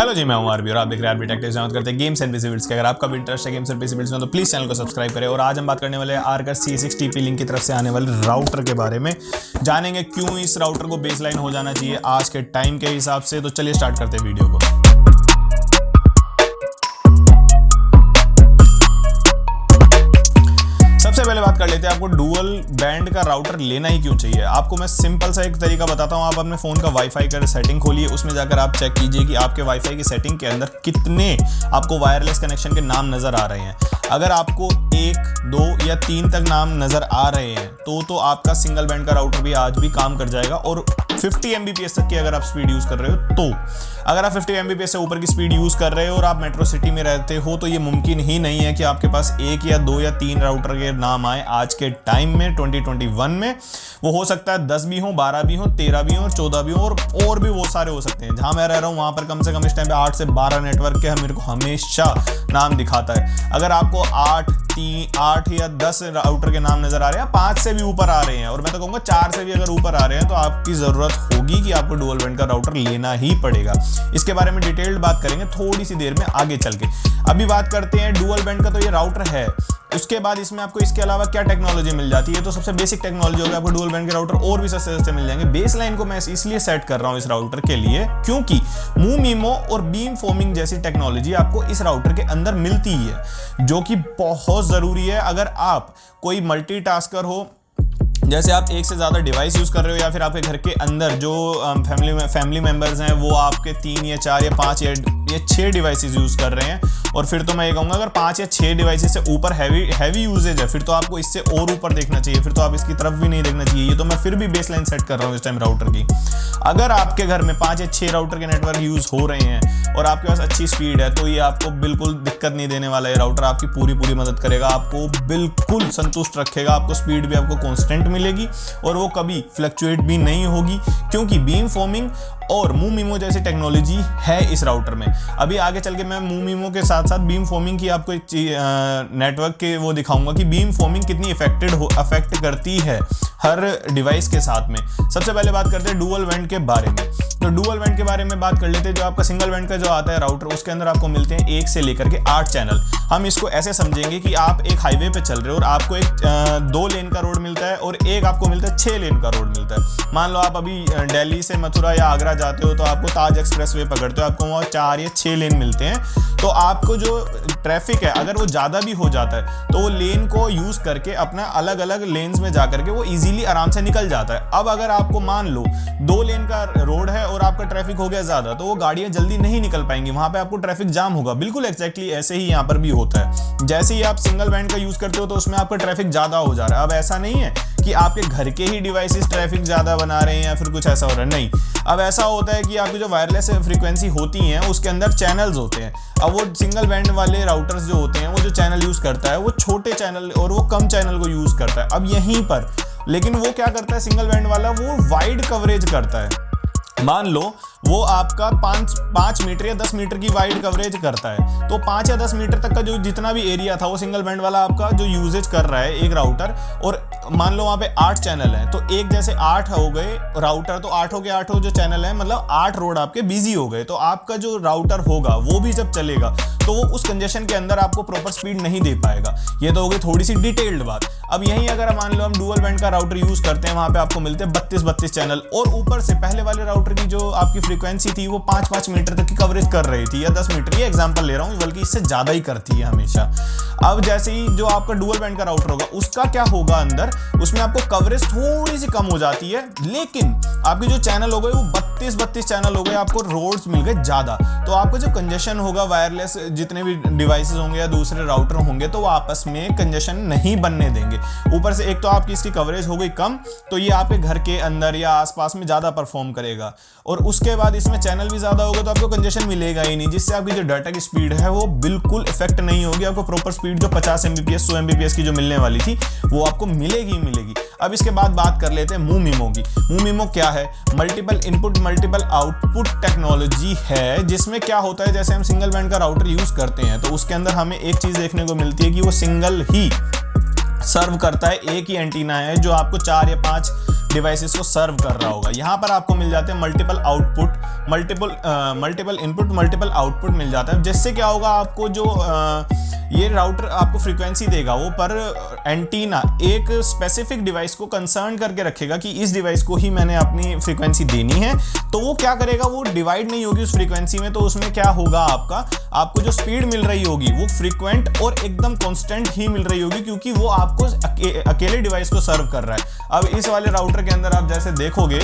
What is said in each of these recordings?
Hello जी, मैं हूं RB और आप देख रहे हैं आरबी टेक टिप्स। करते हैं गेम्स एंड पीसी बिल्ड्स के। अगर आपका भी इंटरेस्ट है गेम्स एंड पीसी बिल्ड्स में तो प्लीज चैनल को सब्सक्राइब करें। और आज हम बात करने वाले हैं आर्कर C60P लिंक की तरफ से आने वाले राउटर के बारे में। जानेंगे क्यों इस राउटर को बेसलाइन हो जाना चाहिए आज के टाइम के हिसाब से। तो चलिए स्टार्ट करते हैं वीडियो को। सबसे पहले बात कर लेते हैं आपको डुअल बैंड का राउटर लेना ही क्यों चाहिए। आपको मैं सिंपल सा एक तरीका बताता हूं। आप अपने फोन का वाईफाई का सेटिंग खोलिए, उसमें जाकर आप चेक कीजिए कि आपके वाईफाई की सेटिंग के अंदर कितने आपको वायरलेस कनेक्शन के नाम नजर आ रहे हैं। अगर आपको 1, 2 या 3 तक नाम नजर आ रहे हैं तो आपका सिंगल बैंड का राउटर भी आज भी काम कर जाएगा। और 50 Mbps तक की अगर आप स्पीड यूज कर रहे हो तो अगर आप 50 Mbps से ऊपर की स्पीड यूज कर रहे हो और आप मेट्रो सिटी में रहते हो तो ये मुमकिन ही नहीं है कि आपके पास 1 या 2 या 3 राउटर के नाम आए आज के टाइम में 2021 में। वो हो सकता है 10 भी हो, 12 भी हो, 13 भी हो, 14 भी हो और भी वो सारे हो सकते हैं। जहां मैं रह रहा हूं वहां पर कम से कम इस टाइम पे 8 से 12 नेटवर्क के मेरे को हमेशा नाम दिखाता है। अगर आपको 8 या 10 राउटर के नाम नजर आ रहे हैं, 5 से भी ऊपर आ रहे हैं और मैं तो कहूंगा 4 से भी अगर ऊपर आ रहे हैं तो आपकी जरूरत होगी कि आपको डुअल बैंड का राउटर लेना ही पड़ेगा। इसके बारे में डिटेल्ड बात करेंगे थोड़ी सी देर में आगे चल के। अभी बात करते हैं डुअल बैंड का। तो ये राउटर है, उसके बाद इसमें आपको इसके अलावा क्या टेक्नोलॉजी मिल जाती है। तो सबसे बेसिक टेक्नोलॉजी होगी आपको डुअल बैंड के राउटर और भी सस्ते मिल जाएंगे। बेस लाइन को मैं इसलिए सेट कर रहा हूं इस राउटर के लिए क्योंकि MoMeMo और बीम फोमिंग जैसी टेक्नोलॉजी आपको इस राउटर के अंदर मिलती ही है, जो कि बहुत जरूरी है। अगर आप कोई मल्टीटास्कर हो, जैसे आप एक से ज़्यादा डिवाइस यूज़ कर रहे हो या फिर आपके घर के अंदर जो फैमिली मेंबर्स हैं वो आपके 3 या 4 या 5 या 6 डिवाइसेस यूज़ कर रहे हैं, और फिर तो मैं ये कहूँगा अगर 5 या 6 डिवाइसेस से ऊपर हैवी यूजेज है फिर तो आपको इससे और ऊपर देखना चाहिए। फिर तो आप इसकी तरफ भी नहीं देखना चाहिए। ये तो मैं फिर भी बेसलाइन सेट कर रहा हूँ इस टाइम राउटर की। अगर आपके घर में 5 या 6 राउटर के नेटवर्क यूज़ हो रहे हैं और आपके पास अच्छी स्पीड है तो ये आपको बिल्कुल दिक्कत नहीं देने वाला है। राउटर आपकी पूरी मदद करेगा, आपको बिल्कुल संतुष्ट रखेगा। आपको स्पीड भी आपको कॉन्स्टेंट मिलेगी और वो कभी फ्लक्चुएट भी नहीं होगी क्योंकि बीम फोमिंग और MoMeMo जैसी टेक्नोलॉजी है इस राउटर में। अभी आगे चल के मैं MoMeMo के साथ साथ बीम फोमिंग की आपको एक नेटवर्क के वो दिखाऊंगा कि बीम फोमिंग कितनी अफेक्ट करती है हर डिवाइस के साथ में। सबसे पहले बात करते हैं डुअल बैंड के बारे में। तो डुअल बैंड के बारे में बात कर लेते हैं। जो आपका सिंगल बैंड का जो आता है राउटर, उसके अंदर आपको मिलते हैं 1 से लेकर के 8 चैनल। हम इसको ऐसे समझेंगे कि आप एक हाईवे पे चल रहे हो और आपको एक 2 लेन का रोड मिलता है और एक आपको मिलता है 6 लेन का रोड मिलता है। मान लो आप अभी दिल्ली से मथुरा या आगरा जाते हो तो आपको ताज एक्सप्रेस वे पकड़ते हो, आपको वहाँ 4 या 6 लेन मिलते हैं। तो आपको जो ट्रैफिक है अगर वो ज़्यादा भी हो जाता है तो वो लेन को यूज़ करके अपना अलग अलग लेन्स में जा करके वो ईजिली आराम से निकल जाता है। अब अगर आपको मान लो 2 लेन का रोड है और आपका ट्रैफिक हो गया ज़्यादा तो वो गाड़ियाँ जल्दी नहीं निकल पाएंगी, वहाँ पे आपको ट्रैफिक जाम होगा। बिल्कुल एग्जैक्टली ऐसे ही यहाँ पर भी होता है। जैसे ही आप सिंगल बैंड का यूज़ करते हो तो उसमें आपका ट्रैफिक ज़्यादा हो जा रहा है। अब ऐसा नहीं है कि आपके घर के ही डिवाइसेस ट्रैफिक ज़्यादा बना रहे हैं या फिर कुछ ऐसा हो रहा है, नहीं। अब ऐसा होता है कि आपकी जो वायरलेस फ्रीक्वेंसी होती हैं उसके अंदर चैनल्स होते हैं। अब वो सिंगल बैंड वाले राउटर्स जो होते हैं वो जो चैनल यूज़ करता है वो छोटे चैनल और वो कम चैनल को यूज़ करता है। अब यहीं पर लेकिन वो क्या करता है सिंगल बैंड वाला, वो वाइड कवरेज करता है। मान लो वो आपका 5 मीटर या 10 मीटर की वाइड कवरेज करता है, तो 5 या 10 मीटर तक का जो जितना भी एरिया था वो सिंगल बैंड वाला आपका जो यूजेज कर रहा है एक राउटर। और मान लो वहाँ पे 8 चैनल हैं तो एक जैसे 8 हो गए राउटर, तो 8 के 8 जो चैनल है मतलब 8 रोड आपके बिजी हो गए। तो आपका जो राउटर होगा वो भी जब चलेगा तो वो उस कंजेशन के अंदर आपको प्रॉपर स्पीड नहीं दे पाएगा। ये तो हो गई थोड़ी सी डिटेल्ड बात। अब यहीं अगर मान लो हम डुअल बैंड का राउटर यूज करते हैं, वहाँ पे आपको मिलते हैं 32 चैनल और ऊपर से पहले वाले राउटर की जो आपकी फ्रीक्वेंसी थी वो 5 मीटर तक की कवरेज कर रही थी या 10 मीटर, ये एग्जांपल ले रहा हूँ, बल्कि इससे ज्यादा ही करती है हमेशा। अब जैसे ही जो आपका डुअल बैंड का राउटर होगा उसका क्या होगा अंदर, उसमें आपको कवरेज थोड़ी सी कम हो जाती है, लेकिन आपके जो चैनल हो गए वो 32 चैनल हो गए, आपको रोड्स मिल गए ज्यादा। तो आपका जो कंजेशन होगा वायरलेस जितने भी डिवाइसेस होंगे या दूसरे राउटर होंगे तो वो आपस में कंजेशन नहीं बनने देंगे। ऊपर से एक तो आपकी इसकी कवरेज हो गई कम, तो ये आपके घर के अंदर या आसपास में ज्यादा परफॉर्म करेगा। और उसके बाद इसमें चैनल भी ज्यादा होगा तो आपको कंजेशन मिलेगा ही नहीं, जिससे आपकी जो डाटा की स्पीड है वो बिल्कुल इफेक्ट नहीं होगी। आपको प्रॉपर स्पीड जो 50 Mbps 100 Mbps की जो मिलने वाली थी वो आपको मिलेगी। अब इसके बाद बात कर लेते हैं MoMeMo की। MoMeMo क्या है? Multiple input multiple output technology है, जिसमें क्या होता है जैसे हम सिंगल बैंड का राउटर यूज करते हैं तो उसके अंदर हमें एक चीज देखने को मिलती है कि वो सिंगल ही सर्व करता है, एक ही एंटीना है जो आपको 4 या 5 डिवाइसेस को सर्व कर रहा होगा। यहाँ पर आपको मिल जाते हैं multiple output, multiple input, multiple output मिल जाता है, जिससे क्या होगा, आपको जो ये राउटर आपको फ्रीक्वेंसी देगा वो पर एंटीना एक स्पेसिफिक डिवाइस को कंसर्न करके रखेगा कि इस डिवाइस को ही मैंने अपनी फ्रीक्वेंसी देनी है। तो वो क्या करेगा, वो डिवाइड नहीं होगी उस फ्रीक्वेंसी में, तो उसमें क्या होगा, आपको जो स्पीड मिल रही होगी वो फ्रीक्वेंट और एकदम कांस्टेंट ही मिल रही होगी, क्योंकि वो आपको अकेले डिवाइस को सर्व कर रहा है। अब इस वाले राउटर के अंदर आप जैसे देखोगे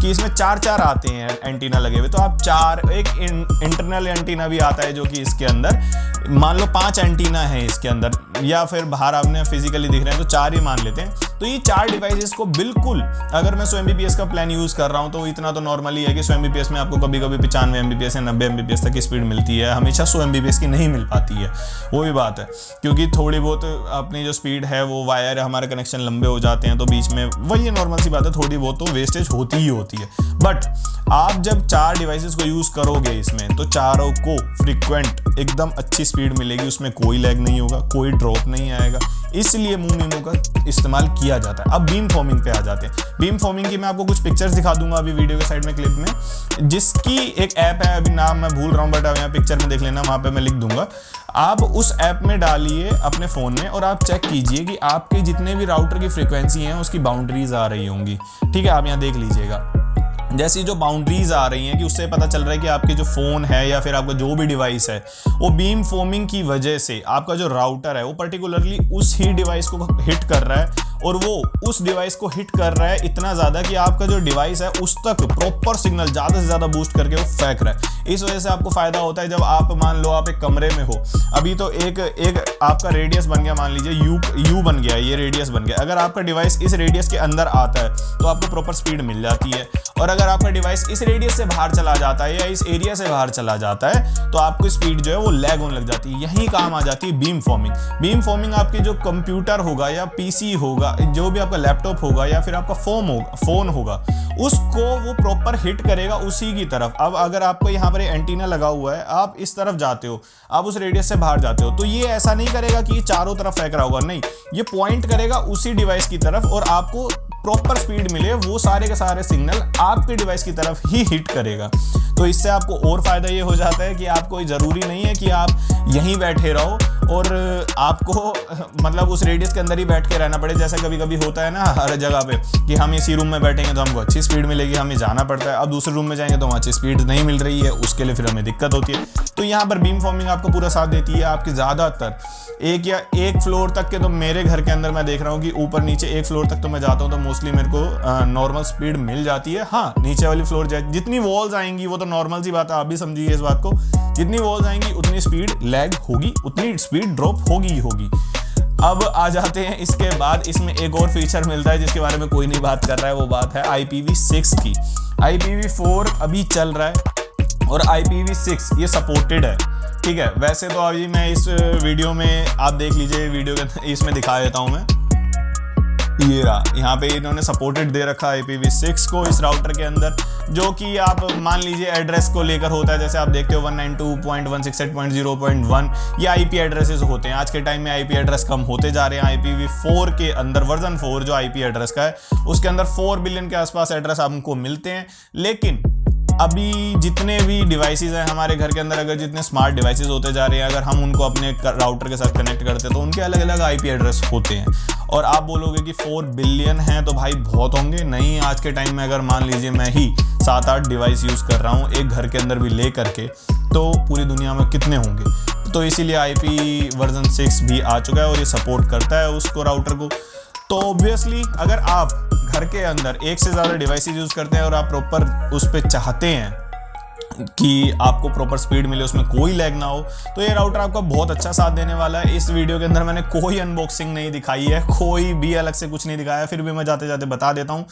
कि इसमें चार आते हैं एंटीना लगे हुए, तो आप एक इंटरनल एंटीना भी आता है जो कि इसके अंदर मान लो 5 एंटीना है इसके अंदर, या फिर बाहर आपने फिजिकली दिख रहे हैं तो 4 ही मान लेते हैं। तो ये 4 डिवाइसेस को बिल्कुल, अगर मैं 100 Mbps का प्लान यूज कर रहा हूं तो इतना तो नॉर्मली है कि 100 Mbps में आपको कभी कभी 95 Mbps या 90 Mbps तक की स्पीड मिलती है, हमेशा 100 Mbps की नहीं मिल पाती है। वो भी बात है, क्योंकि थोड़ी बहुत अपनी जो स्पीड है वो वायर हमारे कनेक्शन लंबे हो जाते हैं, तो बीच में वही नॉर्मल सी बात है, थोड़ी बहुत तो वेस्टेज होती ही होती है। बट आप जब 4 डिवाइसेस को यूज करोगे इसमें, तो चारों को फ्रीक्वेंट एकदम अच्छी स्पीड मिलेगी, उसमें कोई लैग नहीं होगा, कोई ड्रॉप नहीं आएगा, इसलिए MU-MIMO का इस्तेमाल किया जाता है। अब बीम फॉर्मिंग पे आ जाते हैं। बीम फॉर्मिंग की मैं आपको कुछ पिक्चर्स दिखा दूंगा अभी वीडियो के साइड में, क्लिप में, जिसकी एक ऐप है, अभी नाम मैं भूल रहा हूँ, बट अब यहाँ पिक्चर में देख लेना, वहाँ पे मैं लिख दूंगा। आप उस ऐप में डालिए अपने फ़ोन में और आप चेक कीजिए कि आपके जितने भी राउटर की फ्रीक्वेंसी हैं उसकी बाउंड्रीज आ रही होंगी। ठीक है, आप यहाँ देख लीजिएगा, जैसी जो बाउंड्रीज आ रही हैं कि उससे पता चल रहा है कि आपके जो फ़ोन है या फिर आपका जो भी डिवाइस है वो बीम फॉर्मिंग की वजह से आपका जो राउटर है वो पर्टिकुलरली उस ही डिवाइस को हिट कर रहा है, और वो उस डिवाइस को हिट कर रहा है इतना ज़्यादा कि आपका जो डिवाइस है उस तक प्रॉपर सिग्नल ज़्यादा से ज़्यादा बूस्ट करके वो फेंक रहा है। इस वजह से आपको फ़ायदा होता है जब आप मान लो आप एक कमरे में हो, अभी तो एक आपका रेडियस बन गया, मान लीजिए यू बन गया, ये रेडियस बन गया। अगर आपका डिवाइस इस रेडियस के अंदर आता है तो आपको प्रॉपर स्पीड मिल जाती है, और अगर आपका डिवाइस इस रेडियस से बाहर चला जाता है या इस एरिया से बाहर चला जाता है तो आपकी स्पीड जो है वो लैग होने लग जाती है। यही काम आ जाती है बीम फॉर्मिंग। बीम फॉर्मिंग आपके जो कंप्यूटर होगा या पीसी होगा, जो भी आपका लैपटॉप होगा या फिर आपका फोन होगा, उसको वो प्रॉपर हिट करेगा उसी की तरफ। अब अगर आपको यहाँ पर एंटीना लगा हुआ है, आप इस तरफ जाते हो, आप उस रेडियस से बाहर जाते हो, तो ये ऐसा नहीं करेगा कि चारों तरफ फेंक रहा होगा, नहीं, ये पॉइंट करेगा उसी डिवाइस की तरफ और आपको प्रॉपर स्पीड मिले, वो सारे के सारे सिग्नल आपके डिवाइस की तरफ ही हिट करेगा। तो इससे आपको और फायदा ये हो जाता है कि आपको ज़रूरी नहीं है कि आप यहीं बैठे रहो और आपको मतलब उस रेडियस के अंदर ही बैठ के रहना पड़े। जैसा कभी कभी होता है ना हर जगह पे कि हम इसी रूम में बैठेंगे तो हमको अच्छी स्पीड मिलेगी, हमें जाना पड़ता है, अब दूसरे रूम में जाएंगे तो वहाँ अच्छी स्पीड नहीं मिल रही है, उसके लिए फिर हमें दिक्कत होती है। तो यहाँ पर बीम फॉर्मिंग आपको पूरा साथ देती है। आपकी ज़्यादातर एक फ्लोर तक के, तो मेरे घर के अंदर मैं देख रहा हूँ कि ऊपर नीचे एक फ्लोर तक तो मैं जाता हूँ तो मोस्टली मेरे को नॉर्मल स्पीड मिल जाती है। हाँ, नीचे वाली फ्लोर जितनी वॉल्स आएंगी वो तो नॉर्मल सी बात है, आप भी समझिए इस बात को, जितनी वॉल्स आएंगी उतनी स्पीड लैग होगी, उतनी स्पीड ड्रॉप होगी ही होगी। अब आ जाते हैं इसके बाद, इसमें एक और फीचर मिलता है जिसके बारे में कोई नहीं बात कर रहा है, वो बात है IPv6 की। IPv4 अभी चल रहा है और IPv6 ये सपोर्टेड है। ठीक है, वैसे तो अभी मैं इस वीडियो में आप देख लीजिए, वीडियो के इसमें दिखा देता हूँ मैं, ये रहा, यहाँ पे इन्होंने सपोर्टेड दे रखा है IPv6 को इस राउटर के अंदर, जो कि आप मान लीजिए एड्रेस को लेकर होता है। जैसे आप देखते हो 192.168.0.1 ये IP एड्रेसेस होते हैं। आज के टाइम में IP एड्रेस कम होते जा रहे हैं। IPv4 के अंदर वर्जन 4 जो IP एड्रेस का है उसके अंदर 4 बिलियन के आसपास एड्रेस हमको मिलते हैं। लेकिन अभी जितने भी डिवाइसेस हैं हमारे घर के अंदर, अगर जितने स्मार्ट डिवाइसेस होते जा रहे हैं, अगर हम उनको अपने राउटर के साथ कनेक्ट करते हैं तो उनके अलग अलग IP एड्रेस होते हैं। और आप बोलोगे कि 4 बिलियन हैं तो भाई बहुत होंगे, नहीं, आज के टाइम में अगर मान लीजिए मैं ही 7-8 डिवाइस यूज़ कर रहा हूँ एक घर के अंदर भी ले करके, तो पूरी दुनिया में कितने होंगे। तो इसीलिए IP वर्जन 6 भी आ चुका है और ये सपोर्ट करता है उसको, राउटर को। तो ऑब्वियसली अगर आप घर के अंदर एक से ज़्यादा डिवाइसेस यूज़ करते हैं और आप प्रॉपर उस पर चाहते हैं कि आपको प्रॉपर स्पीड मिले, उसमें कोई लैग ना हो, तो ये राउटर आपका बहुत अच्छा साथ देने वाला है। इस वीडियो के अंदर मैंने कोई अनबॉक्सिंग नहीं दिखाई है, कोई भी अलग से कुछ नहीं दिखाया, फिर भी मैं जाते जाते बता देता हूँ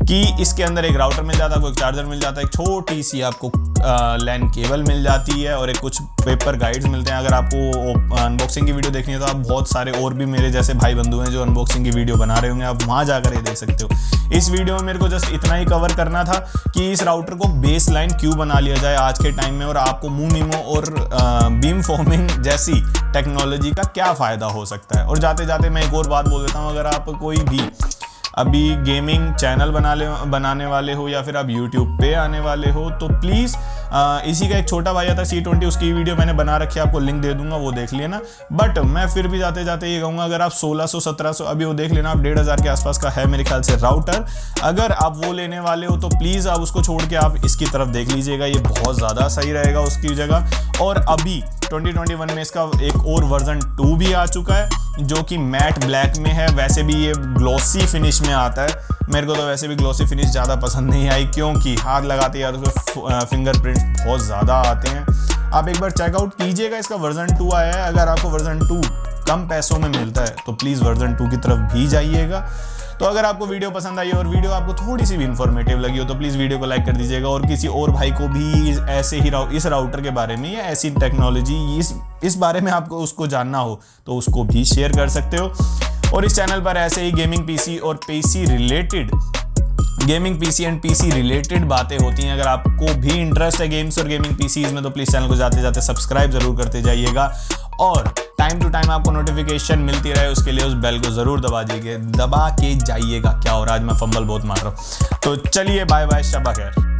कि इसके अंदर एक राउटर मिल जाता है, आपको एक चार्जर मिल जाता है, एक छोटी सी आपको लैन केबल मिल जाती है और एक कुछ पेपर गाइड्स मिलते हैं। अगर आपको अनबॉक्सिंग की वीडियो देखनी है तो आप बहुत सारे और भी मेरे जैसे भाई बंधु हैं जो अनबॉक्सिंग की वीडियो बना रहे होंगे, आप वहाँ जाकर ये देख सकते हो। इस वीडियो में मेरे को जस्ट इतना ही कवर करना था कि इस राउटर को बेस लाइन क्यों बना लिया जाए आज के टाइम में, और आपको MU-MIMO और बीम फॉर्मिंग जैसी टेक्नोलॉजी का क्या फ़ायदा हो सकता है। और जाते जाते मैं एक और बात बोल देता हूँ, अगर आप कोई भी अभी गेमिंग चैनल बनाने वाले हो या फिर आप यूट्यूब पे आने वाले हो तो प्लीज़ इसी का एक छोटा भाई आता है C20, उसकी वीडियो मैंने बना रखी है, आपको लिंक दे दूंगा, वो देख लेना। बट मैं फिर भी जाते जाते ये कहूँगा, अगर आप 1600-1700 अभी वो देख लेना, आप 1500 के आसपास का है मेरे ख्याल से राउटर, अगर आप वो लेने वाले हो तो प्लीज़ आप उसको छोड़ के आप इसकी तरफ देख लीजिएगा, ये बहुत ज़्यादा सही रहेगा उसकी जगह। और अभी 2021 में इसका एक और वर्जन 2 भी आ चुका है जो कि मैट ब्लैक में है। वैसे भी ये ग्लॉसी फिनिश में आता है, मेरे को तो वैसे भी ग्लॉसी फिनिश ज़्यादा पसंद नहीं आई, क्योंकि हाथ लगाते यार उसमें फिंगरप्रिंट्स बहुत ज़्यादा आते हैं। आप एक बार चेकआउट कीजिएगा, इसका वर्जन 2 आया है। अगर आपको वर्जन 2 कम पैसों में मिलता है तो प्लीज़ वर्जन 2 की तरफ भी जाइएगा। तो अगर आपको वीडियो पसंद आई और वीडियो आपको थोड़ी सी भी इंफॉर्मेटिव लगी हो तो प्लीज़ वीडियो को लाइक कर दीजिएगा, और किसी और भाई को भी ऐसे ही इस राउटर के बारे में या ऐसी टेक्नोलॉजी इस बारे में आपको उसको जानना हो तो उसको भी शेयर कर सकते हो। और इस चैनल पर ऐसे ही गेमिंग पीसी और पीसी एंड पीसी रिलेटेड बातें होती हैं। अगर आपको भी इंटरेस्ट है गेम्स और गेमिंग पीसीज में तो प्लीज़ चैनल को जाते जाते सब्सक्राइब जरूर करते जाइएगा, और टाइम टू टाइम आपको नोटिफिकेशन मिलती रहे उसके लिए उस बेल को ज़रूर दबा के जाइएगा। क्या हो रहा है, आज मैं फंबल बहुत मार रहा हूँ। तो चलिए बाय बाय, शब्बा खैर।